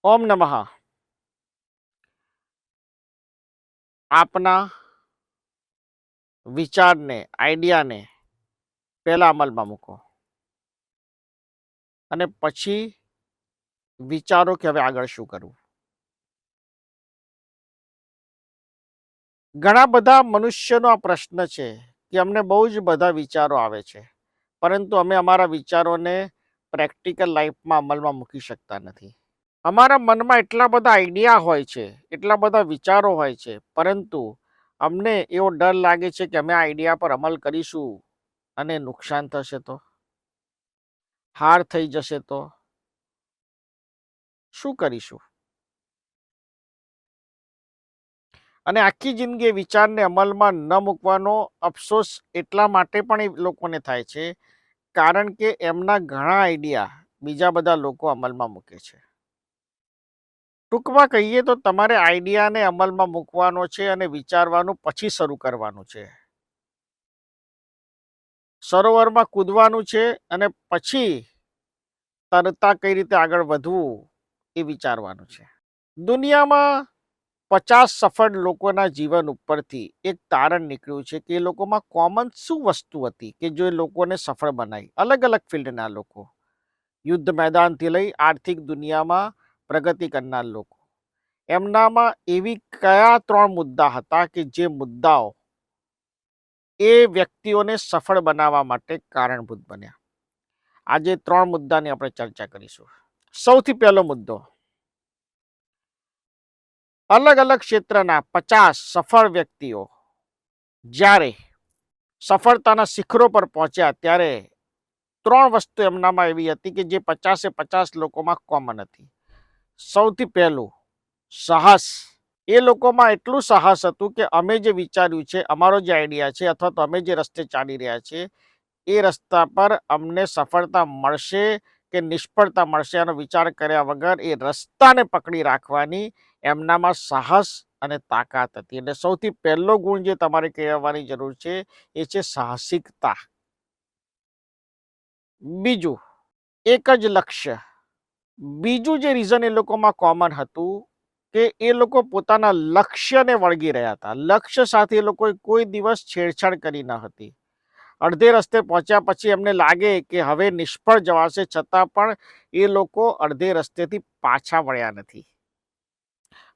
ઓમ નમઃ. આપના વિચારને, આઈડિયાને પહેલા અમલમાં મૂકો અને પછી વિચારો કે હવે આગળ શું કરવું. ઘણા બધા મનુષ્યનો આ પ્રશ્ન છે કે અમને બહુ જ બધા વિચારો આવે છે, પરંતુ અમે અમારા વિચારોને પ્રેક્ટિકલ લાઈફમાં અમલમાં મૂકી શકતા નથી. અમારા મનમાં એટલા બધા આઈડિયા હોય છે, એટલા બધા વિચારો હોય છે, પરંતુ અમને એવો ડર લાગે છે કે અમે આ આઈડિયા પર અમલ કરીશું અને નુકસાન થશે તો, હાર થઈ જશે તો શું કરીશું. અને આખી જિંદગી એ વિચારને અમલમાં ન મૂકવાનો અફસોસ એટલા માટે પણ એ લોકોને થાય છે, કારણ કે એમના ઘણા આઈડિયા બીજા બધા લોકો અમલમાં મૂકે છે. ટૂંકમાં કહીએ તો તમારે આઈડિયાને અમલમાં મૂકવાનો છે અને વિચારવાનું પછી શરૂ કરવાનું છે. સરોવરમાં કૂદવાનું છે અને પછી તરતા કઈ રીતે આગળ વધવું એ વિચારવાનું છે. દુનિયામાં 50 સફળ લોકોના જીવન ઉપરથી એક તારણ નીકળ્યું છે કે એ લોકોમાં કોમન શું વસ્તુ હતી કે જો એ લોકોને સફળ બનાવી. અલગ અલગ ફિલ્ડના લોકો, યુદ્ધ મેદાનથી લઈ આર્થિક દુનિયામાં પ્રગતિ કરનાર લોકો, એમનામાં એવી કયા 3 મુદ્દા હતા કે જે મુદ્દાઓ એ વ્યક્તિઓને સફળ બનાવવા માટે કારણભૂત બન્યા. આજે 3 મુદ્દાની આપણે ચર્ચા કરીશું. સૌથી પહેલો મુદ્દો, અલગ અલગ ક્ષેત્રના 50 સફળ વ્યક્તિઓ જ્યારે સફળતાના શિખરો પર પહોંચ્યા ત્યારે 3 વસ્તુ એમનામાં એવી હતી કે જે 50-50 લોકોમાં કોમન હતી. સૌથી પહેલું, સાહસ. એ લોકોમાં એટલું સાહસ હતું કે અમે જે વિચાર્યું છે, અમારો જે આઈડિયા છે અથવા તો અમે જે રસ્તે ચાલી રહ્યા છે એ રસ્તા પર અમને સફળતા મળશે કે નિષ્ફળતા મળશે આનો વિચાર કર્યા વગર એ રસ્તાને પકડી રાખવાની એમનામાં સાહસ અને તાકાત હતી. એટલે સૌથી પહેલો ગુણ જે તમારે કહેવાની જરૂર છે એ છે સાહસિકતા. બીજું, એક જ લક્ષ્ય. બીજું જે રીઝન એ લોકોમાં કોમન હતું કે એ લોકો પોતાના લક્ષ્યને વળગી રહ્યા હતા. લક્ષ્ય સાથે એ લોકોએ કોઈ દિવસ છેડછાડ કરી ન હતી. અડધે રસ્તે પહોંચ્યા પછી એમને લાગે કે હવે નિષ્ફળ જવાશે, છતાં પણ એ લોકો અડધે રસ્તેથી પાછા વળ્યા નથી.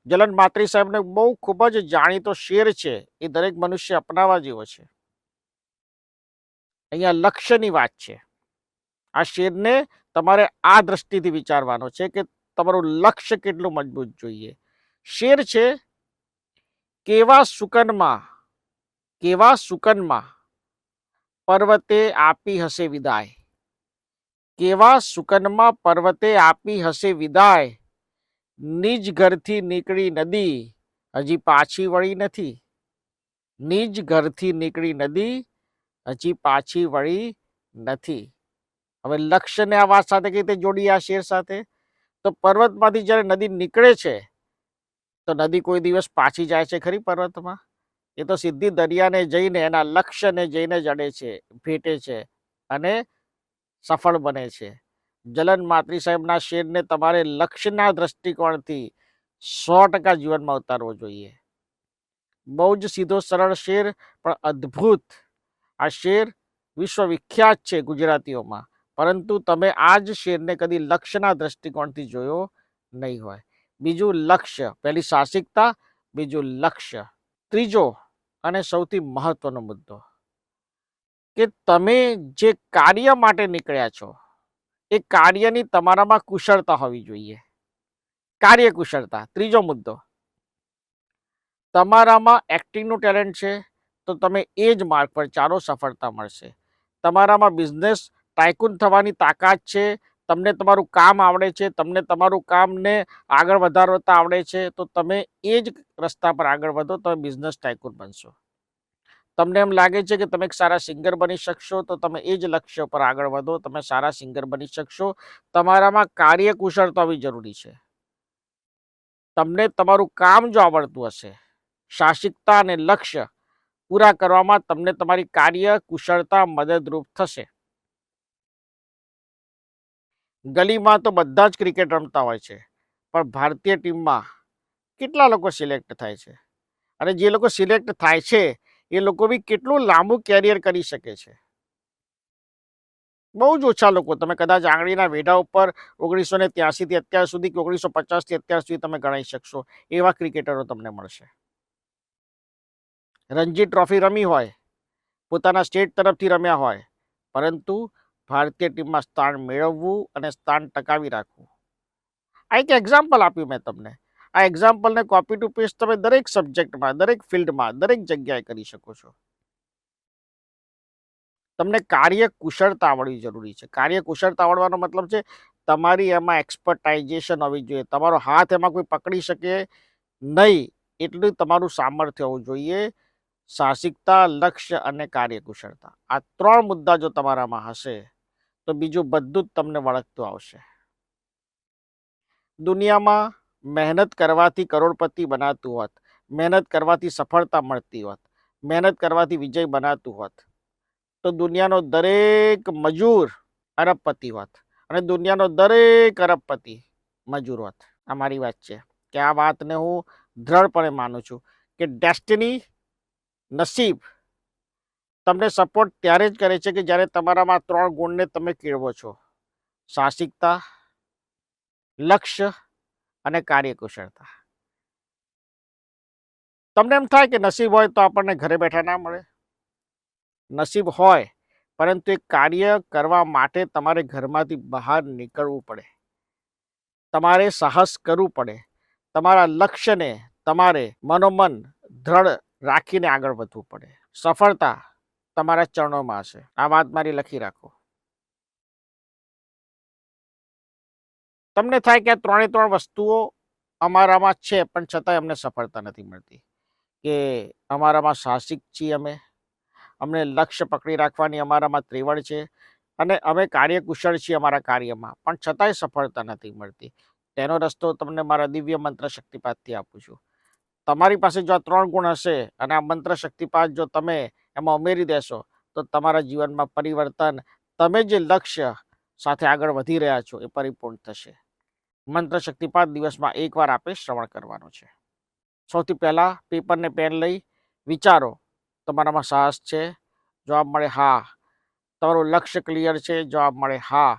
જલન માત્રી સાહેબને બહુ ખૂબ જ જાણીતો શેર છે, એ દરેક મનુષ્ય અપનાવવા જેવો છે. અહીંયા લક્ષ્યની વાત છે. આ શેરને તમારે આ દ્રષ્ટિથી વિચારવાનો છે કે તમારું લક્ષ્ય કેટલું મજબૂત જોઈએ. શેર છે, કેવા સુકનમાં પર્વતે આપી હશે વિદાય. કેવા સુકનમાં પર્વતે આપી હશે વિદાય, નિજ ઘરથી નીકળી નદી હજી પાછી વળી નથી. નિજ ઘરથી નીકળી નદી હજી પાછી વળી નથી. હવે લક્ષ્યને આ વાત સાથે કઈ રીતે જોડી આ શેર સાથે? તો પર્વતમાંથી જ્યારે નદી નીકળે છે તો નદી કોઈ દિવસ પાછી જાય છે ખરી પર્વતમાં? એ તો સીધી દરિયાને જઈને એના લક્ષ્યને જઈને જડે છે, ભેટે છે અને સફળ બને છે. જલન માત્રી સાહેબના શેરને તમારે લક્ષ્યના દ્રષ્ટિકોણથી 100% જીવનમાં ઉતારવો જોઈએ. બહુ જ સીધો સરળ શેર પણ અદ્ભુત. આ શેર વિશ્વવિખ્યાત છે ગુજરાતીઓમાં, પરંતુ તમે આ જ શેરને કદી લક્ષ્યના દ્રષ્ટિકોણથી જોયો નહીં હોય. બીજું લક્ષ્ય, પહેલી સાહસિકતા, બીજું લક્ષ્ય. ત્રીજો અને સૌથી મહત્વનો મુદ્દો કે તમે જે કાર્ય માટે નીકળ્યા છો એ કાર્યની તમારામાં કુશળતા હોવી જોઈએ. કાર્યકુશળતા. ત્રીજો મુદ્દો, તમારામાં એક્ટિંગનું ટેલેન્ટ છે તો તમે એ જ માર્ગ પર ચાલો, સફળતા મળશે. તમારામાં બિઝનેસ ટાઇકૂન થવાની તાકાત છે, તમને તમારું કામ આવડે છે, તમને તમારું કામને આગળ વધારતા આવડે છે, તો તમે એ જ રસ્તા પર આગળ વધો, તમે બિઝનેસ ટાઇકૂન બનશો. તમને એમ લાગે છે કે તમે એક સારા સિંગર બની શકશો તો તમે એ જ લક્ષ્ય પર આગળ વધો, તમે સારા સિંગર બની શકશો. તમારામાં કાર્યકુશળતા હોવી જરૂરી છે. તમને તમારું કામ જો આવડતું હશે, સાહસિકતા અને લક્ષ્ય પૂરા કરવામાં તમને તમારી કાર્યકુશળતા મદદરૂપ થશે. ગલીમાં તો બધા જ ક્રિકેટ રમતા હોય છે, પણ ભારતીય ટીમમાં કેટલા લોકો સિલેક્ટ થાય છે? અને જે લોકો સિલેક્ટ થાય છે એ લોકો બી કેટલું લાંબુ કેરિયર કરી શકે છે? બહુ જ ઓછા લોકો. તમે કદાચ આંગળીના વેઢા ઉપર 1983 થી અત્યાર સુધી કે 1950 થી અત્યાર સુધી તમે ગણાઈ શકશો એવા ક્રિકેટરો તમને મળશે. રણજી ટ્રોફી રમી હોય, પોતાના સ્ટેટ તરફથી રમ્યા હોય, પરંતુ ભારતીય ટીમમાં સ્થાન મેળવવું અને સ્થાન ટકાવી રાખવું. આ એક એક્ઝામ્પલ આપ્યું મેં તમને. આ એક્ઝામ્પલને કોપી ટુ પેસ્ટ તમે દરેક સબ્જેક્ટમાં, દરેક ફિલ્ડમાં, દરેક જગ્યાએ કરી શકો છો. તમને કાર્યકુશળતા આવડવી જરૂરી છે. કાર્યકુશળતા આવડવાનો મતલબ છે તમારી એમાં એક્સપર્ટાઇઝેશન હોવી જોઈએ. તમારો હાથ એમાં કોઈ પકડી શકે નહીં એટલું તમારું સામર્થ્ય હોવું જોઈએ. સાહસિકતા, લક્ષ્ય અને કાર્યકુશળતા, આ 3 મુદ્દા જો તમારામાં હશે તો બીજું બધું જ તમને વળગતું આવશે. દુનિયામાં મહેનત કરવાથી કરોડપતિ બનાતું હોત, મહેનત કરવાથી સફળતા મળતી હોત, મહેનત કરવાથી વિજય બનાતું હોત, તો દુનિયાનો દરેક મજૂર અરબપતિ હોત અને દુનિયાનો દરેક અરબપતિ મજૂર હોત. આ મારી વાત છે કે આ વાતને હું દ્રઢપણે માનું છું કે ડેસ્ટિની, નસીબ તમને સપોર્ટ ત્યારે જ કરે છે કે જ્યારે તમારામાં 3 ગુણને તમે કેળવો છો: સાહસિકતા, લક્ષ્ય અને કાર્યકુશળતા. તમને એમ થાય કે નસીબ હોય તો આપણને ઘરે બેઠા ના મળે? નસીબ હોય, પરંતુ એક કાર્ય કરવા માટે તમારે ઘરમાંથી બહાર નીકળવું પડે. તમારે સાહસ કરવું પડે. તમારા લક્ષ્યને તમારે મનોમન દ્રઢ રાખીને આગળ વધવું પડે. સફળતા તમારા ચરણોમાં હશે. આ વાત મારી લખી રાખો. તમને થાય કે આ 3 વસ્તુઓ અમારામાં છે પણ છતાંય અમને સફળતા નથી મળતી, કે અમારામાં સાહસિક છીએ અમને લક્ષ્ય પકડી રાખવાની અમારામાં ત્રેવડ છે અને અમે કાર્યકુશળ છીએ અમારા કાર્યમાં, પણ છતાંય સફળતા નથી મળતી. તેનો રસ્તો તમને મારા દિવ્ય મંત્ર શક્તિપાતથી આપું છું. તમારી પાસે જો આ 3 ગુણ હશે અને આ મંત્ર શક્તિપાત જો તમે એમાં ઉમેરી દેશો તો તમારા જીવનમાં પરિવર્તન, તમે જે લક્ષ્ય સાથે આગળ વધી રહ્યા છો એ પરિપૂર્ણ થશે. મંત્ર શક્તિપાત દિવસમાં 1 વાર આપે શ્રવણ કરવાનો છે. સૌથી પહેલાં પેપર ને પેન લઈ વિચારો, તમારામાં સાહસ છે? જવાબ મળે હા. તમારું લક્ષ્ય ક્લિયર છે? જવાબ મળે હા.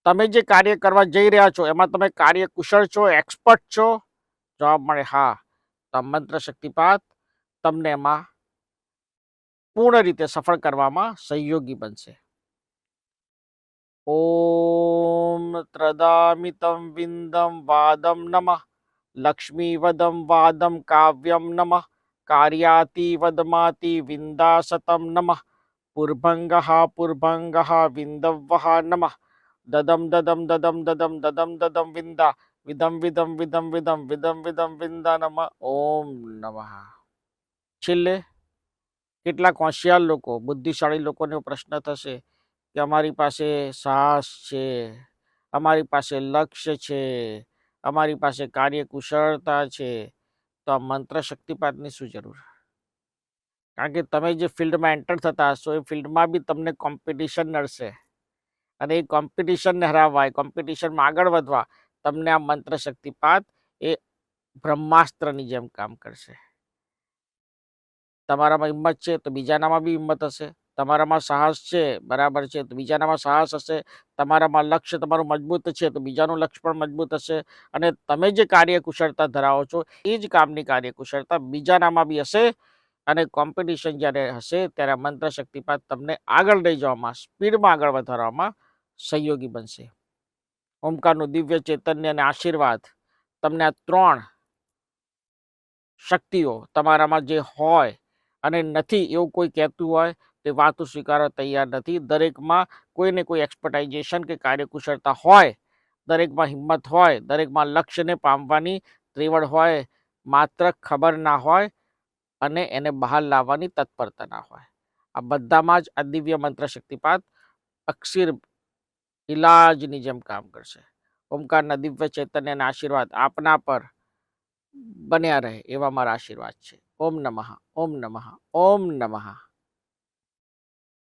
તમે જે કાર્ય કરવા જઈ રહ્યા છો એમાં તમે કાર્યકુશળ છો, એક્સપર્ટ છો? જવાબ મળે હા. તો આ મંત્ર શક્તિપાત તમને એમાં પૂર્ણ રીતે સફળ કરવામાં સહયોગી બનશે. ઓમ ત્રદામિતમ વિંદમ વાદમ નમઃ, લક્ષ્મીવદમ વાદમ કાવ્યમ નમઃ, કાર્યાતિવદમાતિ વિંદાસતમ નમઃ, પુર્ભંગઃ પુર્ભંગઃ વિંદવઃ નમઃ, દદમ દદમ દદમ દદમ દદમ દદમ વિંદા વિદમ વિદમ વિદમ વિદમ વિદમ વિદમ વિંદા નમઃ. ઓમ નમઃ. છેલ્લે કેટલાક હોશિયાર લોકો, બુદ્ધિશાળી લોકોને પ્રશ્ન થશે કે અમારી પાસે સાહસ છે, અમારી પાસે લક્ષ્ય છે, અમારી પાસે કાર્યકુશળતા છે, તો આ મંત્ર શક્તિપાતની શું જરૂર? કારણ કે તમે જે ફિલ્ડમાં એન્ટર થતા હશો એ ફિલ્ડમાં બી તમને કોમ્પિટિશન નડશે અને એ કોમ્પિટિશનને હરાવવા, એ કોમ્પિટિશનમાં આગળ વધવા તમને આ મંત્ર શક્તિપાત એ બ્રહ્માસ્ત્રની જેમ કામ કરશે. તમારામાં હિંમત છે તો બીજાનામાં બી હિંમત હશે. તમારામાં સાહસ છે, બરાબર છે, તો બીજાનામાં સાહસ હશે. તમારામાં લક્ષ્ય તમારું મજબૂત છે તો બીજાનું લક્ષ્ય પણ મજબૂત હશે. અને તમે જે કાર્યકુશળતા ધરાવો છો એ જ કામની કાર્યકુશળતા બીજાનામાં બી હશે. અને કોમ્પિટિશન જ્યારે હશે ત્યારે મંત્ર શક્તિપાત તમને આગળ લઈ જવામાં, સ્પીડમાં આગળ વધારવામાં સહયોગી બનશે. ઓમકારનું દિવ્ય ચૈતન્ય અને આશીર્વાદ તમને આ 3 શક્તિઓ તમારામાં જે હોય અને નથી એવું કોઈ કહેતું હોય તે વાતો સ્વીકારવા તૈયાર નથી. દરેકમાં કોઈને કોઈ એક્સપર્ટાઇઝેશન કે કાર્યકુશળતા હોય, દરેકમાં હિંમત હોય, દરેકમાં લક્ષ્યને પામવાની ત્રેવડ હોય, માત્ર ખબર ના હોય અને એને બહાર લાવવાની તત્પરતા ના હોય. આ બધામાં જ આ દિવ્ય મંત્ર શક્તિપાત અક્ષર ઇલાજની જેમ કામ કરશે. ઓમકારના દિવ્ય ચૈતન્યના આશીર્વાદ આપના પર બન્યા રહે એવા મારા આશીર્વાદ છે. ઓમ નમઃ, ઓમ નમઃ, ઓમ નમઃ.